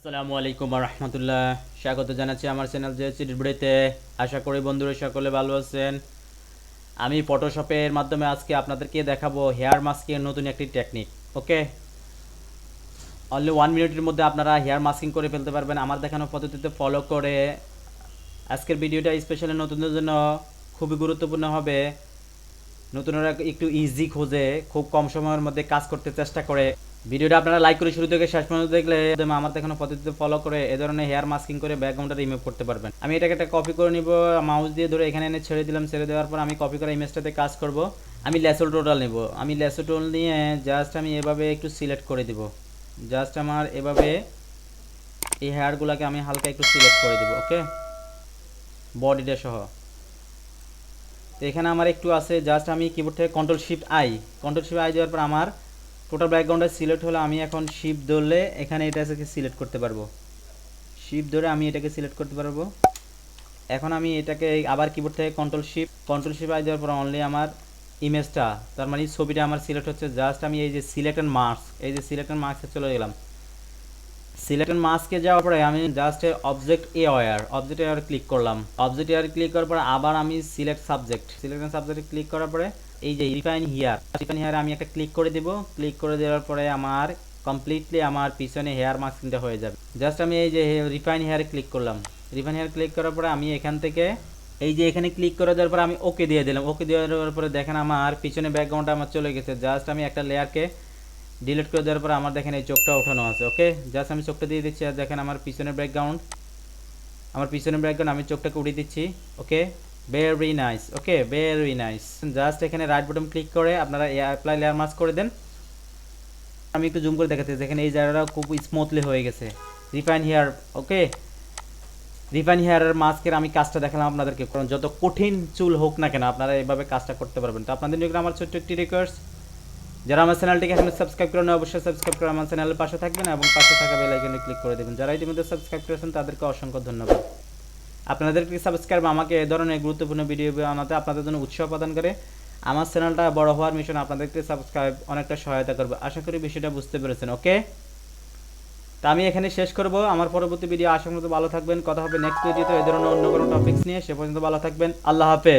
আসসালামু আলাইকুম রহমতুল্লাহ। স্বাগত জানাচ্ছি আমার চ্যানেল জেএসসি ডিডবুড়িতে। আশা করি বন্ধুরা সকলে ভালো আছেন। আমি ফটোশপের মাধ্যমে আজকে আপনাদেরকে দেখাবো হেয়ার মাস্কের নতুন একটি টেকনিক। ওকে, অনলি 1 মিনিটের মধ্যে আপনারা হেয়ার মাস্কিং করে ফেলতে পারবেন আমার দেখানো পদ্ধতিতে ফলো করে। আজকের ভিডিওটা স্পেশালি নতুনদের জন্য খুবই গুরুত্বপূর্ণ হবে। নতুনরা একটু ইজি খোঁজে, খুব কম সময়ের মধ্যে কাজ করতে চেষ্টা করে। ভিডিওটা আপনারা লাইক করে শুরু থেকে শেষ পর্যন্ত দেখলে আমার দেখানো পদ্ধতিতে ফলো করে এ ধরনের হেয়ার মাস্কিং করে ব্যাকগ্রাউন্ডটা রিমুভ করতে পারবেন। আমি এটাকে একটা কপি করে নিব, মাউস দিয়ে ধরে এখানে এনে ছেড়ে দিলাম। ছেড়ে দেওয়ার পর আমি কপি করা ইমেজটাতে কাজ করব। আমি ল্যাসো টোটাল নেব। আমি ল্যাসো টোল নিয়ে জাস্ট আমি এভাবে একটু সিলেক্ট করে দিব। জাস্ট আমার এভাবে এই হেয়ারগুলোকে আমি হালকা একটু সিলেক্ট করে দিব। ওকে, বডিটা সহ। তো এখানে আমার একটু আছে, জাস্ট আমি কিবোর্ড থেকে কন্ট্রোল শিফট আই দেওয়ার পর আমার টোটাল ব্যাকগ্রাউন্ডে সিলেক্ট হলে আমি এখন শিফট ধরলে এখানে এটাকে সিলেক্ট করতে পারবো। শিফট ধরে আমি এটাকে সিলেক্ট করতে পারবো। এখন আমি এটাকে আবার কিবোর্ড থেকে কন্ট্রোল শিফট আই দেওয়ার পর অনলি আমার ইমেজটা, তার মানে ছবিটা আমার সিলেক্ট হচ্ছে। জাস্ট আমি এই যে সিলেক্টেড মার্কসে চলে গেলাম। সিলেক্টেড মাস্কে যাওয়ার পরে আমি জাস্ট অবজেক্ট এয়ার ক্লিক করলাম। অবজেক্ট এয়ার ক্লিক করার পরে আবার আমি সিলেক্টেড সাবজেক্টে ক্লিক করার পরে এই যে রিফাইন হিয়ার আমি একটা ক্লিক করে দেব। ক্লিক করে দেওয়ার পরে আমার কমপ্লিটলি আমার পিছনে হেয়ার মাস্কিংটা হয়ে যাবে। জাস্ট আমি এই যে রিফাইন হেয়ারে ক্লিক করলাম। রিফাইন হেয়ার ক্লিক করার পরে আমি এখান থেকে এই যে এখানে ক্লিক করে দেওয়ার পরে আমি ওকে দিয়ে দিলাম। ওকে দেওয়ার পরে দেখেন আমার পিছনে ব্যাকগ্রাউন্ডটা আমার চলে গেছে। জাস্ট আমি একটা লেয়ারকে ডিলিট করে দেওয়ার পর আমার দেখেন এই চোখটা ওঠানো আছে। ওকে, জাস্ট আমি চোখটা দিয়ে দিচ্ছি। আর দেখেন আমার পিছনের ব্যাকগ্রাউন্ড আমি চোখটাকে উঠিয়ে দিচ্ছি। ওকে, ভেরি নাইস। ওকে, ভেরি নাইস। জাস্ট এখানে রাইট বাটন ক্লিক করে আপনারা অ্যাপ্লাই লেয়ার মাস্ক করে দেন। আমি একটু জুম করে দেখাচ্ছি, দেখেন এই জায়গাটা খুব স্মুথলি হয়ে গেছে। Refine hair. ওকে, রিফাইন হেয়ারের মাস্কের আমি কাজটা দেখালাম আপনাদেরকে। কারণ যত কঠিন চুল হোক না কেন আপনারা এইভাবে কাজটা করতে পারবেন। তো আপনাদের জন্য আমার ছোট্ট একটি রিকোয়েস্ট, যারা আমার চ্যানেলটিকে এখন সাবস্ক্রাইব করেন অবশ্যই সাবস্ক্রাইব করে আমার চ্যানেলের পাশে থাকবেন এবং পাশে থাকা বেল আইকনে ক্লিক করে দেবেন। যারা ইতিমধ্যে সাবস্ক্রাইব করেছেন তাদেরকে অসংখ্য ধন্যবাদ। আপনাদেরকে সাবস্ক্রাইব আমাকে এই ধরনের গুরুত্বপূর্ণ ভিডিও বানাতে আপনাদের জন্য উৎসাহ প্রদান করে। আমার চ্যানেলটা বড় হওয়ার মিশন আপনাদেরকে সাবস্ক্রাইব অনেকটা সহায়তা করবে। আশা করি বিষয়টা বুঝতে পেরেছেন। ওকে, তা আমি এখানে শেষ করব। আমার পরবর্তী ভিডিও আশা করি ভালো থাকবেন। কথা হবে নেক্সট ভিডিওতে এই ধরনের অন্য কোনো টপিকস নিয়ে। সে পর্যন্ত ভালো থাকবেন। আল্লাহ হাফেজ।